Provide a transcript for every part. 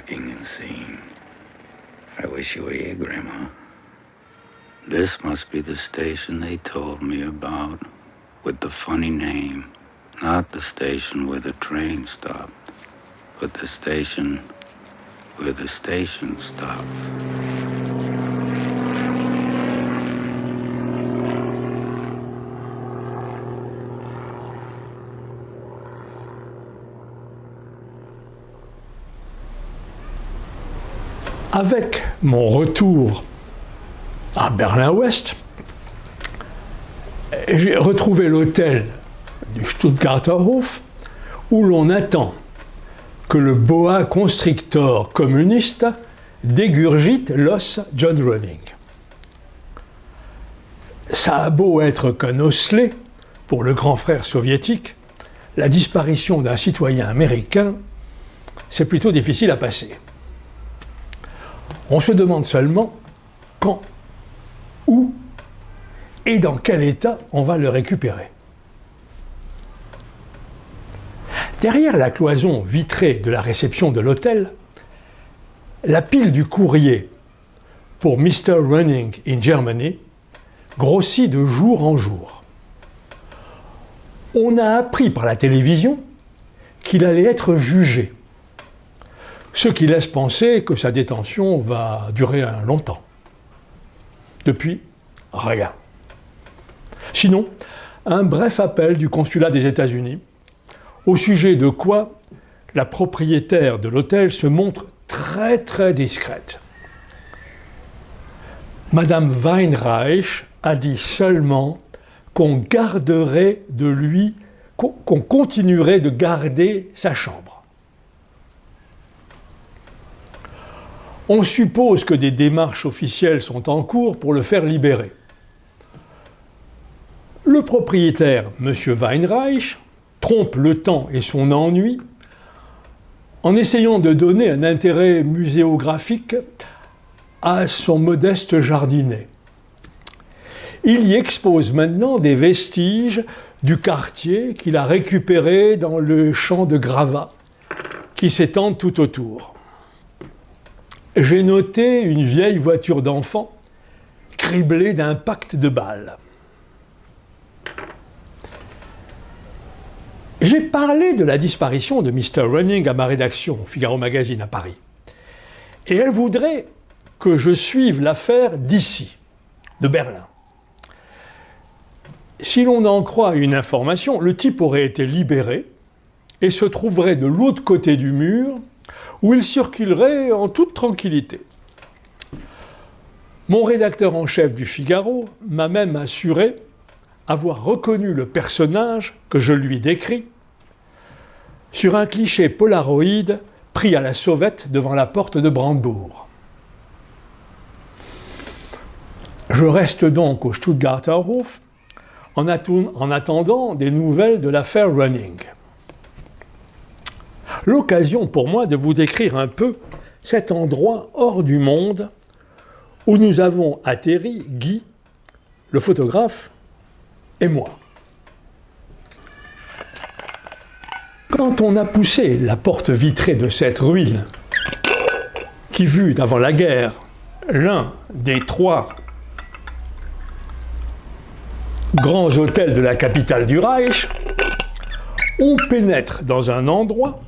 looking and seeing. I wish you were here, Grandma. This must be the station they told me about, with the funny name. Not the station where the train stopped, but the station where the station stopped. Avec mon retour à Berlin-Ouest, j'ai retrouvé l'hôtel du Stuttgarter Hof où l'on attend que le boa constrictor communiste dégurgite l'os John Ronning. Ça a beau être qu'un osselet pour le grand frère soviétique, la disparition d'un citoyen américain, c'est plutôt difficile à passer. On se demande seulement quand, où et dans quel état on va le récupérer. Derrière la cloison vitrée de la réception de l'hôtel, la pile du courrier pour Mr. Running in Germany grossit de jour en jour. On a appris par la télévision qu'il allait être jugé, ce qui laisse penser que sa détention va durer un longtemps. Depuis, rien. Sinon, un bref appel du consulat des États-Unis, au sujet de quoi la propriétaire de l'hôtel se montre très très discrète. Madame Weinreich a dit seulement qu'on garderait de lui, qu'on continuerait de garder sa chambre. On suppose que des démarches officielles sont en cours pour le faire libérer. Le propriétaire, M. Weinreich, trompe le temps et son ennui en essayant de donner un intérêt muséographique à son modeste jardinet. Il y expose maintenant des vestiges du quartier qu'il a récupéré dans le champ de gravats qui s'étend tout autour. J'ai noté une vieille voiture d'enfant criblée d'impacts de balles. J'ai parlé de la disparition de Mr. Running à ma rédaction, Figaro Magazine à Paris. Et elle voudrait que je suive l'affaire d'ici, de Berlin. Si l'on en croit une information, le type aurait été libéré et se trouverait de l'autre côté du mur, où il circulerait en toute tranquillité. Mon rédacteur en chef du Figaro m'a même assuré avoir reconnu le personnage que je lui décris sur un cliché polaroïde pris à la sauvette devant la porte de Brandebourg. Je reste donc au Stuttgarter Hof en attendant des nouvelles de l'affaire Running. L'occasion pour moi de vous décrire un peu cet endroit hors du monde où nous avons atterri, Guy, le photographe, et moi. Quand on a poussé la porte vitrée de cette ruine, qui fut avant la guerre l'un des 3 grands hôtels de la capitale du Reich, on pénètre dans un endroit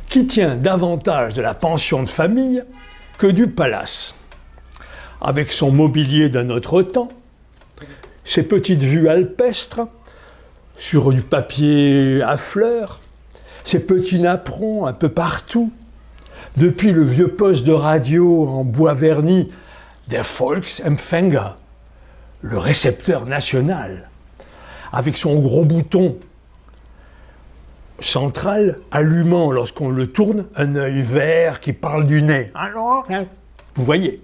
qui tient davantage de la pension de famille que du palace, avec son mobilier d'un autre temps, ses petites vues alpestres sur du papier à fleurs, ses petits napperons un peu partout, depuis le vieux poste de radio en bois verni der Volksempfänger, le récepteur national, avec son gros bouton central allumant lorsqu'on le tourne un œil vert qui parle du nez. Alors, vous voyez,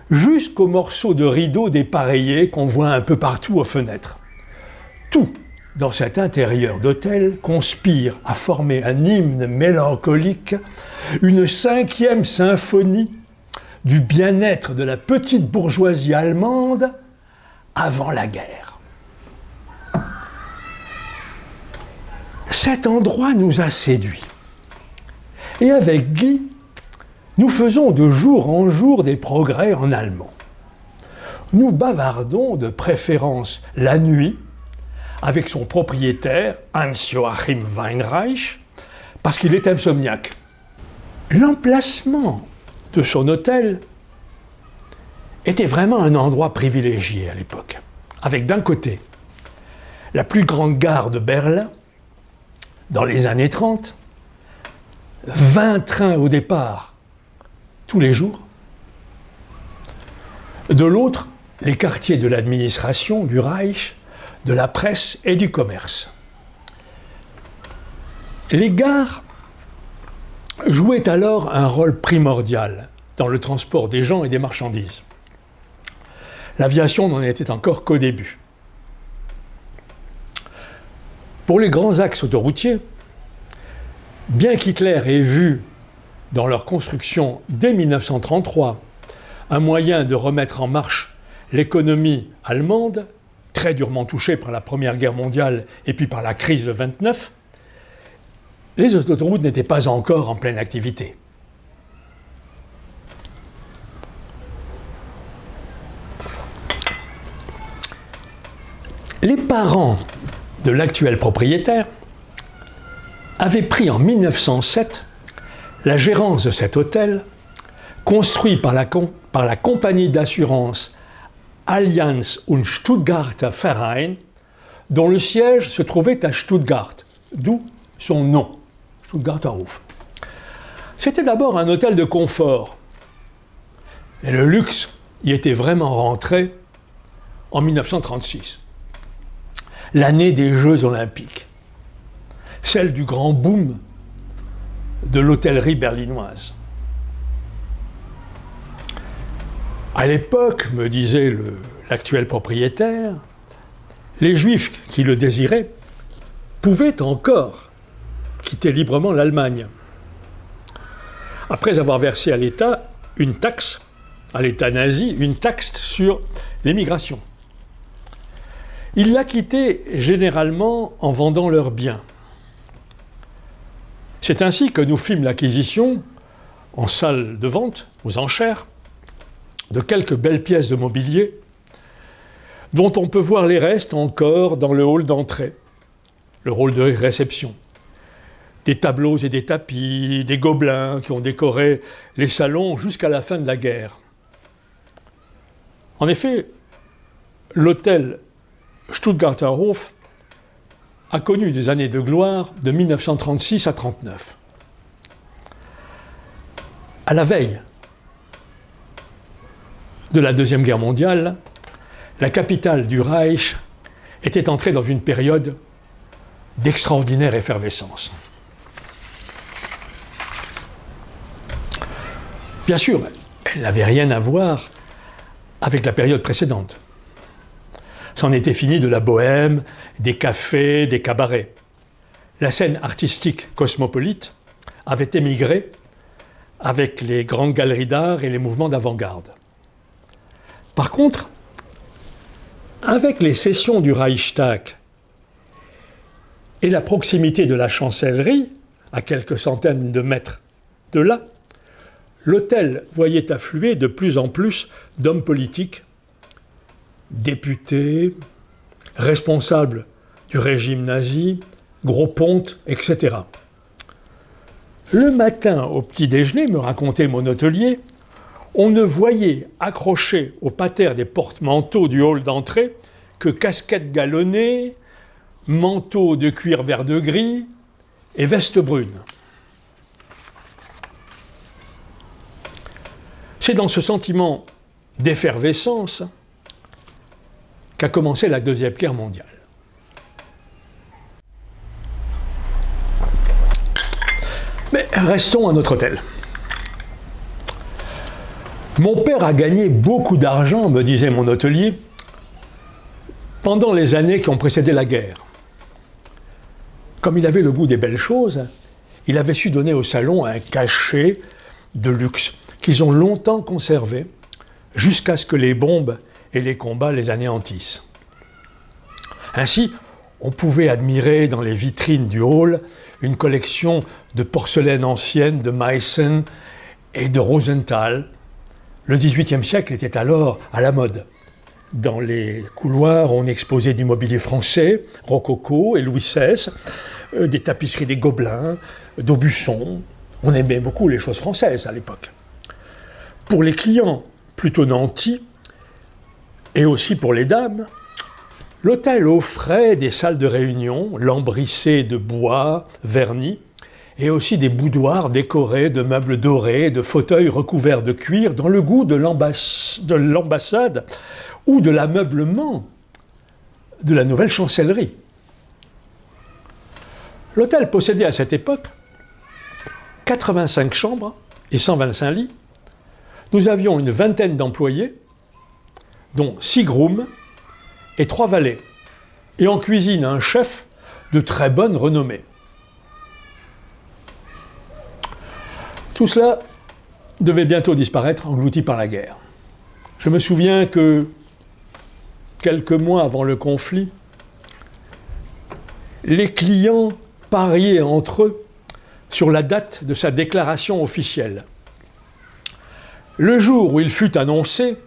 jusqu'aux morceaux de rideaux dépareillés qu'on voit un peu partout aux fenêtres. Tout dans cet intérieur d'hôtel conspire à former un hymne mélancolique, une 5e symphonie du bien-être de la petite bourgeoisie allemande avant la guerre. Cet endroit nous a séduits. Et avec Guy, Nous faisons de jour en jour des progrès en allemand. Nous bavardons de préférence la nuit avec son propriétaire, Hans-Joachim Weinreich, parce qu'il est insomniaque. L'emplacement de son hôtel était vraiment un endroit privilégié à l'époque, avec d'un côté la plus grande gare de Berlin, dans les années 30, 20 trains au départ tous les jours, de l'autre, les quartiers de l'administration, du Reich, de la presse et du commerce. Les gares jouaient alors un rôle primordial dans le transport des gens et des marchandises. L'aviation n'en était encore qu'au début. Pour les grands axes autoroutiers, bien qu'Hitler ait vu dans leur construction dès 1933 un moyen de remettre en marche l'économie allemande, très durement touchée par la Première Guerre mondiale et puis par la crise de 29, les autoroutes n'étaient pas encore en pleine activité. Les parents de l'actuel propriétaire avaient pris en 1907 la gérance de cet hôtel, construit par la compagnie d'assurance Allianz und Stuttgarter Verein, dont le siège se trouvait à Stuttgart, d'où son nom, Stuttgarter Hof. C'était d'abord un hôtel de confort, et le luxe y était vraiment rentré en 1936, l'année des Jeux Olympiques, celle du grand boom de l'hôtellerie berlinoise. À l'époque, me disait l'actuel propriétaire, les Juifs qui le désiraient pouvaient encore quitter librement l'Allemagne. Après avoir versé à l'État une taxe, à l'État nazi, une taxe sur l'émigration. Ils la quittaient généralement en vendant leurs biens. C'est ainsi que nous fîmes l'acquisition, en salle de vente, aux enchères, de quelques belles pièces de mobilier, dont on peut voir les restes encore dans le hall d'entrée, le hall de réception. Des tableaux et des tapis, des gobelins qui ont décoré les salons jusqu'à la fin de la guerre. En effet, l'hôtel Stuttgarter Hof a connu des années de gloire de 1936 à 1939. À la veille de la Deuxième Guerre mondiale, la capitale du Reich était entrée dans une période d'extraordinaire effervescence. Bien sûr, elle n'avait rien à voir avec la période précédente. C'en était fini de la bohème, des cafés, des cabarets. La scène artistique cosmopolite avait émigré avec les grandes galeries d'art et les mouvements d'avant-garde. Par contre, avec les sessions du Reichstag et la proximité de la chancellerie, à quelques centaines de mètres de là, l'hôtel voyait affluer de plus en plus d'hommes politiques, députés, responsables du régime nazi, gros pontes, etc. Le matin, au petit déjeuner, me racontait mon hôtelier, on ne voyait accrochés au pater des porte-manteaux du hall d'entrée que casquettes galonnées, manteaux de cuir vert de gris et vestes brunes. C'est dans ce sentiment d'effervescence qu'a commencé la Deuxième Guerre mondiale. Mais restons à notre hôtel. Mon père a gagné beaucoup d'argent, me disait mon hôtelier, pendant les années qui ont précédé la guerre. Comme il avait le goût des belles choses, il avait su donner au salon un cachet de luxe qu'ils ont longtemps conservé, jusqu'à ce que les bombes et les combats les anéantissent. Ainsi, on pouvait admirer dans les vitrines du hall une collection de porcelaine ancienne de Meissen et de Rosenthal. Le XVIIIe siècle était alors à la mode. Dans les couloirs, on exposait du mobilier français, rococo et Louis XVI, des tapisseries des Gobelins, d'Aubusson. On aimait beaucoup les choses françaises à l'époque. Pour les clients plutôt nantis, et aussi pour les dames, l'hôtel offrait des salles de réunion lambrissées de bois vernis, et aussi des boudoirs décorés de meubles dorés, de fauteuils recouverts de cuir, dans le goût de l'ambassade ou de l'ameublement de la nouvelle chancellerie. L'hôtel possédait à cette époque 85 chambres et 125 lits. Nous avions une vingtaine d'employés, dont 6 grooms et 3 valets, et en cuisine un chef de très bonne renommée. Tout cela devait bientôt disparaître, englouti par la guerre. Je me souviens que, quelques mois avant le conflit, les clients pariaient entre eux sur la date de sa déclaration officielle. Le jour où il fut annoncé,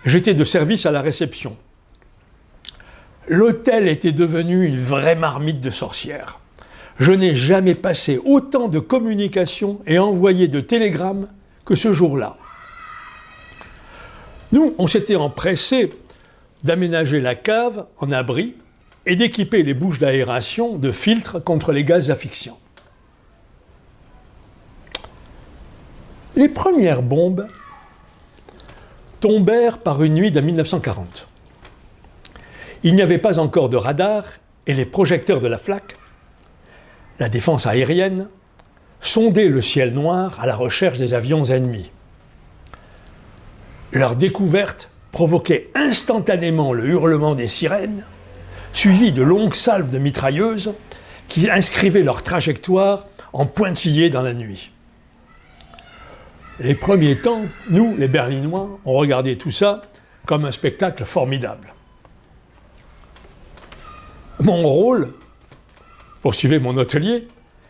j'étais de service à la réception. L'hôtel était devenu une vraie marmite de sorcières. Je n'ai jamais passé autant de communications et envoyé de télégrammes que ce jour-là. Nous, on s'était empressés d'aménager la cave en abri et d'équiper les bouches d'aération de filtres contre les gaz asphyxiants. Les premières bombes tombèrent par une nuit de 1940. Il n'y avait pas encore de radar et les projecteurs de la FLAC, la défense aérienne, sondaient le ciel noir à la recherche des avions ennemis. Leur découverte provoquait instantanément le hurlement des sirènes, suivi de longues salves de mitrailleuses qui inscrivaient leur trajectoire en pointillés dans la nuit. Les premiers temps, nous, les Berlinois, on regardait tout ça comme un spectacle formidable. Mon rôle, poursuivait mon hôtelier,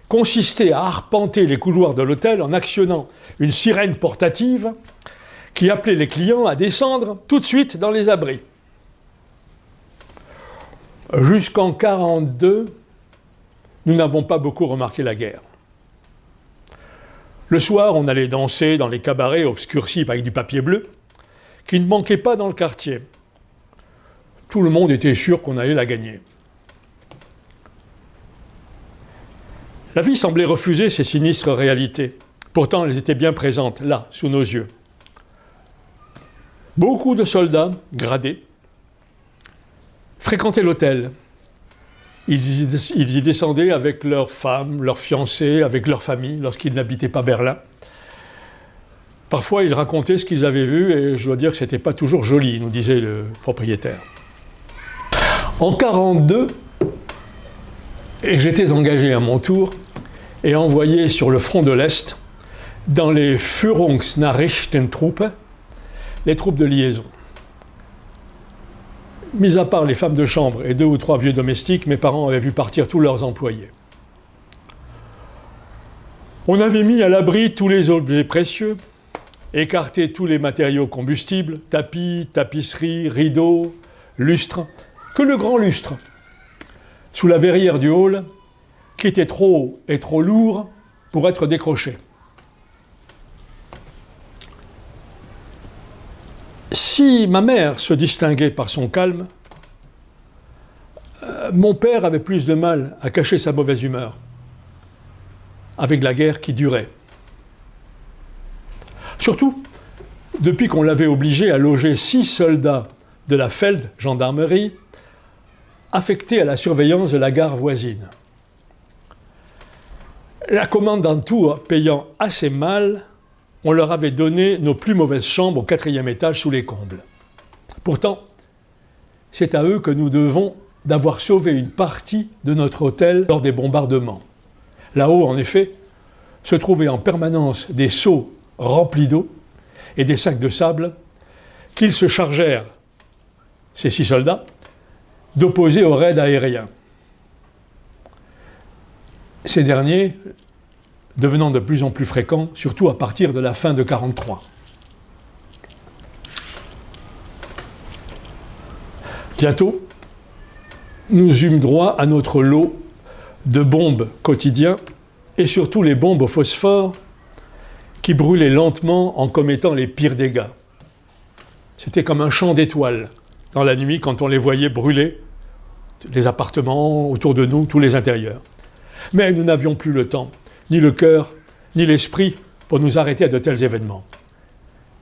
consistait à arpenter les couloirs de l'hôtel en actionnant une sirène portative qui appelait les clients à descendre tout de suite dans les abris. Jusqu'en 1942, nous n'avons pas beaucoup remarqué la guerre. Le soir, on allait danser dans les cabarets obscurcis avec du papier bleu, qui ne manquait pas dans le quartier. Tout le monde était sûr qu'on allait la gagner. La vie semblait refuser ces sinistres réalités. Pourtant, elles étaient bien présentes, là, sous nos yeux. Beaucoup de soldats, gradés, fréquentaient l'hôtel. Ils y descendaient avec leurs femmes, leurs fiancés, avec leurs familles, lorsqu'ils n'habitaient pas Berlin. Parfois, ils racontaient ce qu'ils avaient vu, et je dois dire que ce n'était pas toujours joli, nous disait le propriétaire. En 1942, j'étais engagé à mon tour et envoyé sur le front de l'Est dans les Führungsnachrichtentruppe, les troupes de liaison. Mis à part les femmes de chambre et 2 ou 3 vieux domestiques, mes parents avaient vu partir tous leurs employés. On avait mis à l'abri tous les objets précieux, écarté tous les matériaux combustibles, tapis, tapisseries, rideaux, lustres, que le grand lustre, sous la verrière du hall, qui était trop haut et trop lourd pour être décroché. Si ma mère se distinguait par son calme, mon père avait plus de mal à cacher sa mauvaise humeur, avec la guerre qui durait. Surtout, depuis qu'on l'avait obligé à loger 6 soldats de la Feld gendarmerie, affectés à la surveillance de la gare voisine. La commandanture payant assez mal, on leur avait donné nos plus mauvaises chambres au 4e étage sous les combles. Pourtant, c'est à eux que nous devons d'avoir sauvé une partie de notre hôtel lors des bombardements. Là-haut, en effet, se trouvaient en permanence des seaux remplis d'eau et des sacs de sable qu'ils se chargèrent, ces 6 soldats, d'opposer aux raids aériens. Ces derniers devenant de plus en plus fréquents, surtout à partir de la fin de 1943. Bientôt, nous eûmes droit à notre lot de bombes quotidiens et surtout les bombes au phosphore qui brûlaient lentement en commettant les pires dégâts. C'était comme un champ d'étoiles dans la nuit quand on les voyait brûler, les appartements autour de nous, tous les intérieurs. Mais nous n'avions plus le temps, ni le cœur, ni l'esprit pour nous arrêter à de tels événements.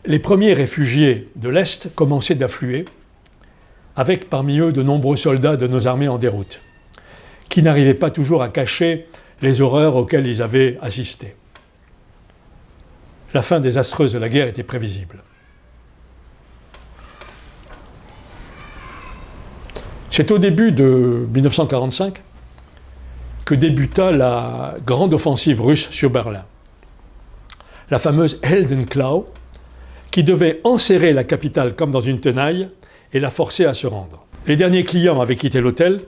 Les premiers réfugiés de l'Est commençaient d'affluer, avec parmi eux de nombreux soldats de nos armées en déroute, qui n'arrivaient pas toujours à cacher les horreurs auxquelles ils avaient assisté. La fin désastreuse de la guerre était prévisible. C'est au début de 1945 que débuta la grande offensive russe sur Berlin. La fameuse Heldenklau, qui devait enserrer la capitale comme dans une tenaille et la forcer à se rendre. Les derniers clients avaient quitté l'hôtel,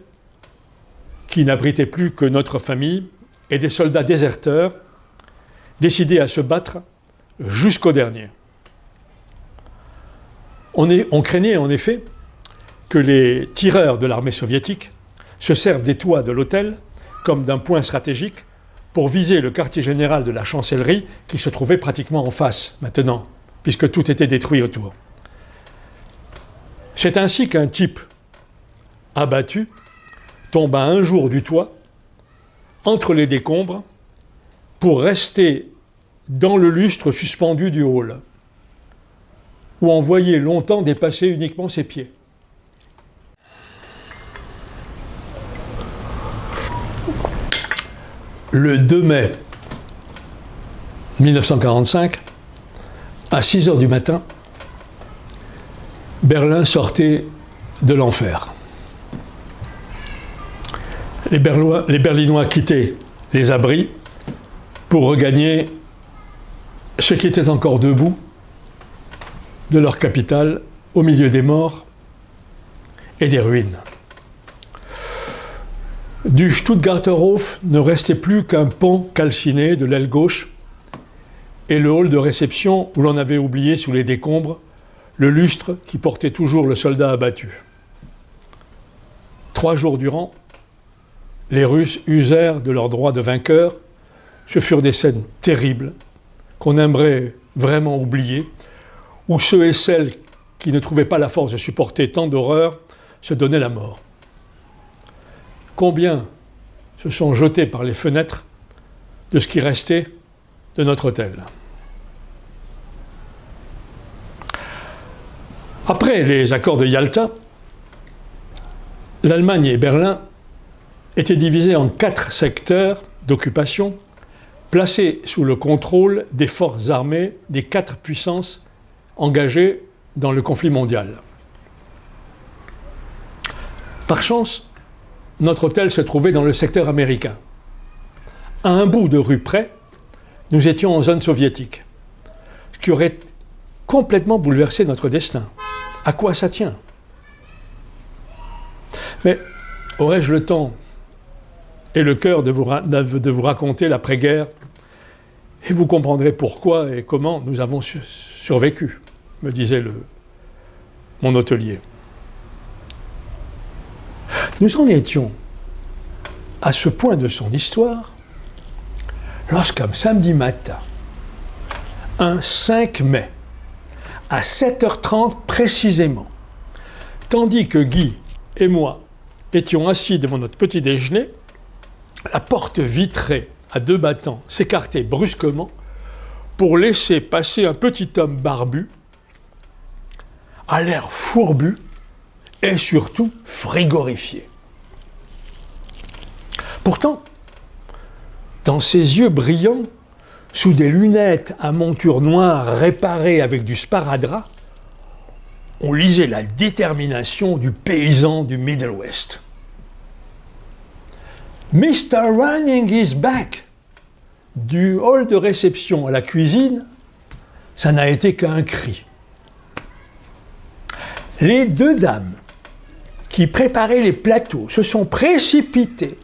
qui n'abritait plus que notre famille et des soldats déserteurs, décidés à se battre jusqu'au dernier. On craignait en effet que les tireurs de l'armée soviétique se servent des toits de l'hôtel comme d'un point stratégique pour viser le quartier général de la chancellerie qui se trouvait pratiquement en face maintenant, puisque tout était détruit autour. C'est ainsi qu'un type abattu tombe à un jour du toit, entre les décombres, pour rester dans le lustre suspendu du hall, où on voyait longtemps dépasser uniquement ses pieds. Le 2 mai 1945, à 6 heures du matin, Berlin sortait de l'enfer. Les Berlinois quittaient les abris pour regagner ce qui était encore debout de leur capitale au milieu des morts et des ruines. Du Stuttgarter Hof ne restait plus qu'un pont calciné de l'aile gauche et le hall de réception où l'on avait oublié sous les décombres le lustre qui portait toujours le soldat abattu. 3 jours durant, les Russes usèrent de leur droit de vainqueur. Ce furent des scènes terribles qu'on aimerait vraiment oublier, où ceux et celles qui ne trouvaient pas la force de supporter tant d'horreurs se donnaient la mort. Combien se sont jetés par les fenêtres de ce qui restait de notre hôtel. Après les accords de Yalta, l'Allemagne et Berlin étaient divisés en 4 secteurs d'occupation placés sous le contrôle des forces armées des 4 puissances engagées dans le conflit mondial. Par chance, notre hôtel se trouvait dans le secteur américain. À un bout de rue près, nous étions en zone soviétique, ce qui aurait complètement bouleversé notre destin. À quoi ça tient? Mais aurais-je le temps et le cœur de vous raconter l'après-guerre, et vous comprendrez pourquoi et comment nous avons survécu, me disait mon hôtelier. Nous en étions à ce point de son histoire lorsqu'un samedi matin, un 5 mai, à 7h30 précisément, tandis que Guy et moi étions assis devant notre petit déjeuner, la porte vitrée à 2 battants s'écartait brusquement pour laisser passer un petit homme barbu, à l'air fourbu et surtout frigorifié. Pourtant, dans ses yeux brillants, sous des lunettes à monture noire réparées avec du sparadrap, on lisait la détermination du paysan du Middle West. Mr. Running is back. Du hall de réception à la cuisine, ça n'a été qu'un cri. Les 2 dames qui préparaient les plateaux se sont précipitées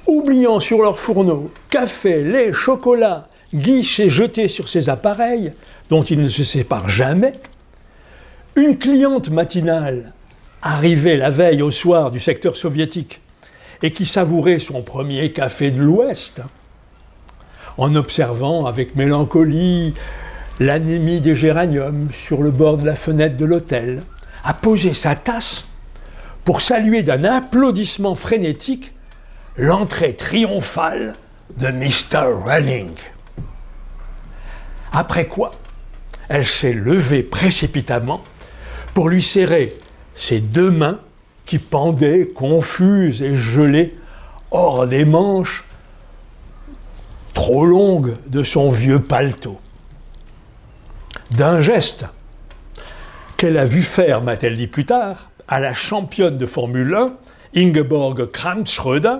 oubliant sur leur fourneau café, lait, chocolat, guiches jetés sur ces appareils, dont ils ne se séparent jamais, une cliente matinale arrivée la veille au soir du secteur soviétique et qui savourait son premier café de l'Ouest, en observant avec mélancolie l'anémie des géraniums sur le bord de la fenêtre de l'hôtel, a posé sa tasse pour saluer d'un applaudissement frénétique l'entrée triomphale de Mr. Running. Après quoi, elle s'est levée précipitamment pour lui serrer ses deux mains qui pendaient, confuses et gelées, hors des manches trop longues de son vieux paletot. D'un geste qu'elle a vu faire, m'a-t-elle dit plus tard, à la championne de Formule 1, Ingeborg Kramp-Schröder,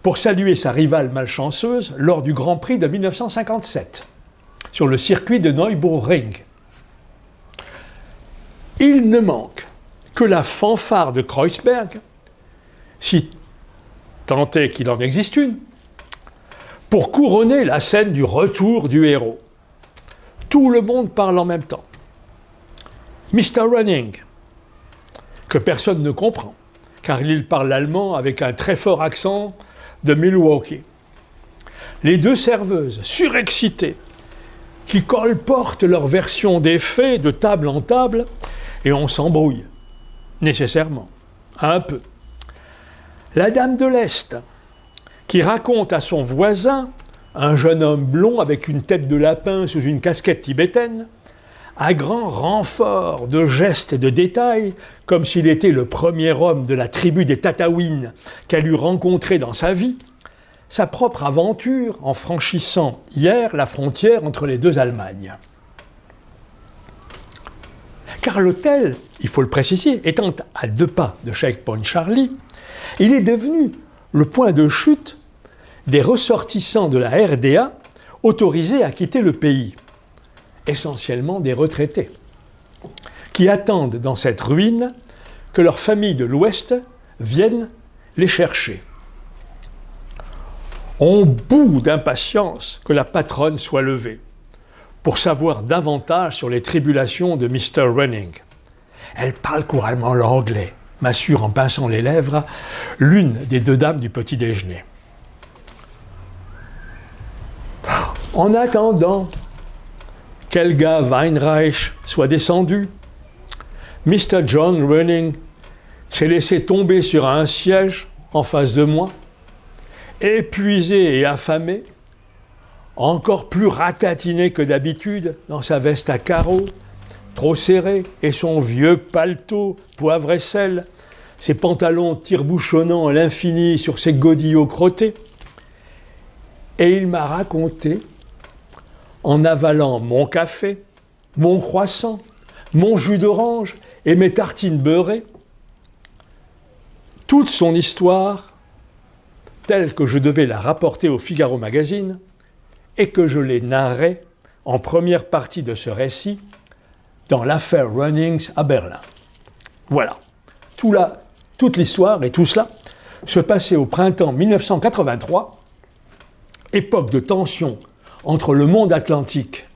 pour saluer sa rivale malchanceuse lors du Grand Prix de 1957, sur le circuit de Nürburgring. Il ne manque que la fanfare de Kreuzberg, si tant est qu'il en existe une, pour couronner la scène du retour du héros. Tout le monde parle en même temps. Mr. Running, que personne ne comprend, car il parle allemand avec un très fort accent de Milwaukee. Les deux serveuses, surexcitées, qui colportent leur version des faits de table en table, et on s'embrouille, nécessairement, un peu. La dame de l'Est, qui raconte à son voisin, un jeune homme blond avec une tête de lapin sous une casquette tibétaine, à grand renfort de gestes et de détails, comme s'il était le premier homme de la tribu des Tatouines qu'elle eut rencontré dans sa vie, sa propre aventure en franchissant hier la frontière entre les deux Allemagnes. Car l'hôtel, il faut le préciser, étant à 2 pas de Checkpoint Charlie, il est devenu le point de chute des ressortissants de la RDA autorisés à quitter le pays, essentiellement des retraités, qui attendent dans cette ruine que leurs familles de l'Ouest viennent les chercher. On bout d'impatience que la patronne soit levée pour savoir davantage sur les tribulations de Mr. Running. Elle parle couramment l'anglais, m'assure en pinçant les lèvres l'une des 2 dames du petit déjeuner. En attendant qu'Helga Weinreich soit descendue, Mr. John Running s'est laissé tomber sur un siège en face de moi, épuisé et affamé, encore plus ratatiné que d'habitude dans sa veste à carreaux, trop serrée, et son vieux paletot poivre et sel, ses pantalons tire-bouchonnants à l'infini sur ses godillots crottés. Et il m'a raconté, en avalant mon café, mon croissant, mon jus d'orange et mes tartines beurrées, toute son histoire, telle que je devais la rapporter au Figaro Magazine, et que je l'ai narrée en première partie de ce récit dans l'affaire Runnings à Berlin. Voilà. Toute l'histoire et tout cela se passait au printemps 1983, époque de tension entre le monde atlantique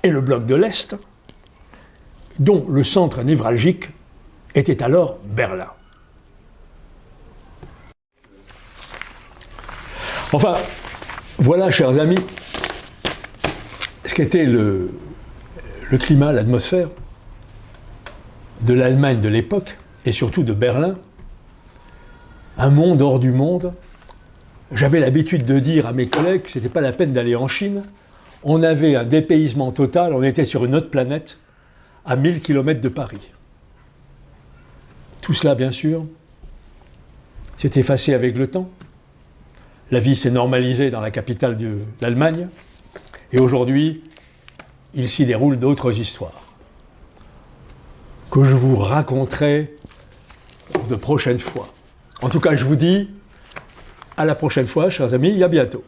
et le bloc de l'Est, dont le centre névralgique était alors Berlin. Enfin, voilà, chers amis, ce qu'était le climat, l'atmosphère de l'Allemagne de l'époque, et surtout de Berlin, un monde hors du monde. J'avais l'habitude de dire à mes collègues que ce n'était pas la peine d'aller en Chine. On avait un dépaysement total, on était sur une autre planète, à 1000 km de Paris. Tout cela, bien sûr, s'est effacé avec le temps. La vie s'est normalisée dans la capitale de l'Allemagne, et aujourd'hui, il s'y déroule d'autres histoires que je vous raconterai de prochaines fois. En tout cas, je vous dis à la prochaine fois, chers amis, et à bientôt.